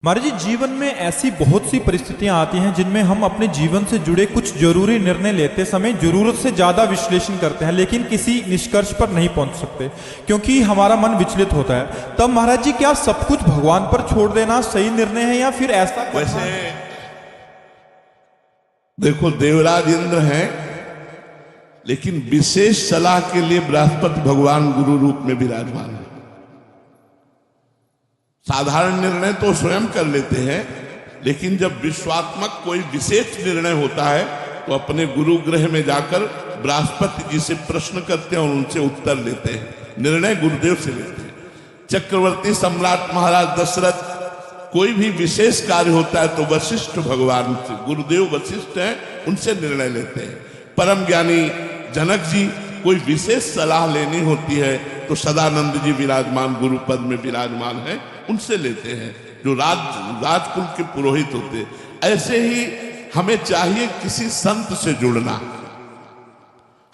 महाराज जी, जीवन में ऐसी बहुत सी परिस्थितियां आती हैं जिनमें हम अपने जीवन से जुड़े कुछ जरूरी निर्णय लेते समय जरूरत से ज्यादा विश्लेषण करते हैं, लेकिन किसी निष्कर्ष पर नहीं पहुंच सकते क्योंकि हमारा मन विचलित होता है। तब महाराज जी, क्या सब कुछ भगवान पर छोड़ देना सही निर्णय है या फिर ऐसा? वैसे देखो, देवराज इंद्र हैं, लेकिन विशेष सलाह के लिए बृहस्पति भगवान गुरु रूप में विराजमान है। साधारण निर्णय तो स्वयं कर लेते हैं, लेकिन जब विश्वात्मक कोई विशेष निर्णय होता है तो अपने गुरु ग्रह में जाकर बृहस्पति जी से प्रश्न करते हैं और उनसे उत्तर लेते हैं। निर्णय गुरुदेव से लेते हैं। चक्रवर्ती सम्राट महाराज दशरथ कोई भी विशेष कार्य होता है तो वशिष्ठ भगवान से, गुरुदेव वशिष्ठ हैं, उनसे निर्णय लेते हैं। परम ज्ञानी जनक जी कोई विशेष सलाह लेनी होती है तो सदानंद जी विराजमान गुरु पद में विराजमान है, उनसे लेते हैं, जो राजकुल के पुरोहित होते। ऐसे ही हमें चाहिए किसी संत से जुड़ना।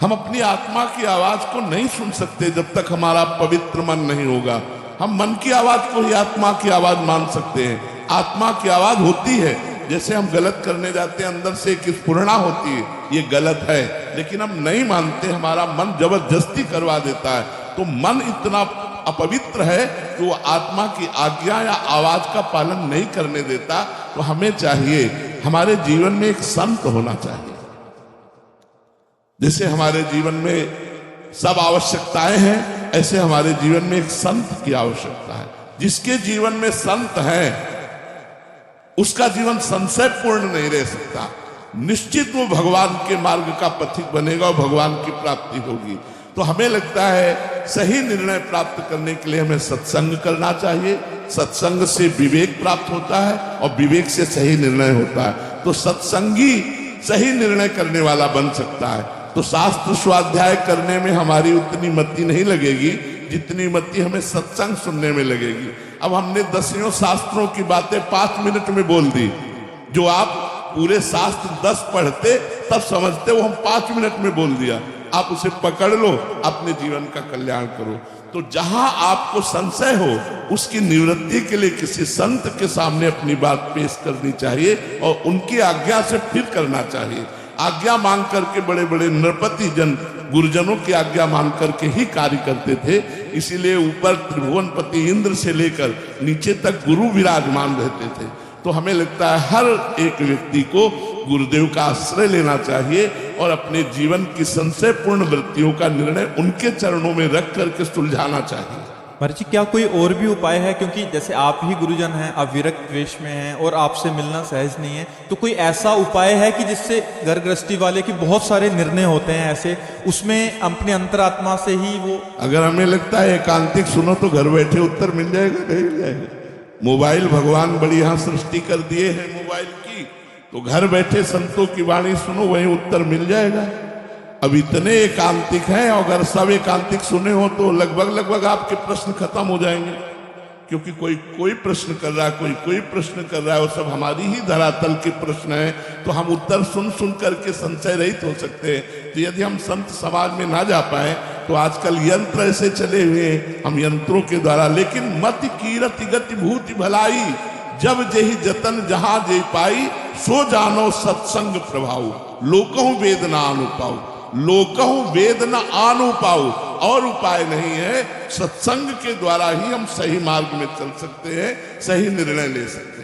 हम अपनी आत्मा की आवाज को नहीं सुन सकते जब तक हमारा पवित्र मन नहीं होगा। हम मन की आवाज को ही आत्मा की आवाज मान सकते हैं। आत्मा की आवाज होती है, जैसे हम गलत करने जाते हैं अंदर से एक स्फुरणा होती है, ये गलत है, लेकिन हम नहीं मानते, हमारा मन जबरदस्ती करवा देता है। तो मन इतना अपवित्र है कि वो आत्मा की आज्ञा या आवाज का पालन नहीं करने देता। तो हमें चाहिए, हमारे जीवन में एक संत होना चाहिए। जैसे हमारे जीवन में सब आवश्यकताएं हैं, ऐसे हमारे जीवन में एक संत की आवश्यकता है। जिसके जीवन में संत है उसका जीवन संशय पूर्ण नहीं रह सकता। निश्चित वो भगवान के मार्ग का पथिक बनेगा और भगवान की प्राप्ति होगी। तो हमें लगता है सही निर्णय प्राप्त करने के लिए हमें सत्संग करना चाहिए। सत्संग से विवेक प्राप्त होता है और विवेक से सही निर्णय होता है। तो सत्संगी सही निर्णय करने वाला बन सकता है। तो शास्त्र स्वाध्याय करने में हमारी उतनी मति नहीं लगेगी जितनी मति हमें सत्संग सुनने में लगेगी। अब हमने दसियों शास्त्रों की बातें 5 मिनट में बोल दी। जो आप पूरे शास्त्र 10 पढ़ते तब समझते, वो हम 5 मिनट में बोल दिया। आप उसे पकड़ लो, अपने जीवन का कल्याण करो। तो जहां आपको संशय हो उसकी निवृत्ति के लिए किसी संत के सामने अपनी बात पेश करनी चाहिए और उनकी आज्ञा से फिर करना चाहिए। आज्ञा मांग करके बड़े बड़े नृपति जन गुरुजनों की आज्ञा मांग करके ही कार्य करते थे। इसीलिए ऊपर त्रिभुवनपति इंद्र से लेकर नीचे तक गुरु विराजमान रहते थे। तो हमें लगता है हर एक व्यक्ति को गुरुदेव का आश्रय लेना चाहिए और अपने जीवन की संशयपूर्ण वृत्तियों का निर्णय उनके चरणों में रख करके सुलझाना चाहिए। महाराज जी, क्या कोई और भी उपाय है? क्योंकि जैसे आप ही गुरुजन हैं, आप विरक्त वेश में हैं और आपसे मिलना सहज नहीं है, तो कोई ऐसा उपाय है कि जिससे घर गृहस्थी वाले की बहुत सारे निर्णय होते हैं ऐसे, उसमें अपने अंतरात्मा से ही वो, अगर हमें लगता है एकांतिक सुनो तो घर बैठे उत्तर मिल जाएगा, नहीं मिल जाएगा। मोबाइल भगवान बड़ी यहाँ सृष्टि कर दिए है मोबाइल की, तो घर बैठे संतों की वाणी सुनो, वहीं उत्तर मिल जाएगा। अब इतने एकांतिक हैं, अगर सब एकांतिक सुने हो तो लगभग आपके प्रश्न खत्म हो जाएंगे। क्योंकि कोई प्रश्न कर रहा है, कोई प्रश्न कर रहा है, वो सब हमारी ही धरातल के प्रश्न है। तो हम उत्तर सुन करके संशय रहित हो सकते हैं। तो यदि हम संत समाज में ना जा पाए तो आजकल यंत्र ऐसे चले हुए हैं, हम यंत्रों के द्वारा, लेकिन मति कीरति गति भूति भलाई, जब जेहि जतन जहां जे पाई, सो जानो सत्संग प्रभाव, लोकहु वेदना अनुपाऊ, लोकहु वेदना अनुपाऊ। और उपाय नहीं है, सत्संग के द्वारा ही हम सही मार्ग में चल सकते हैं, सही निर्णय ले सकते हैं।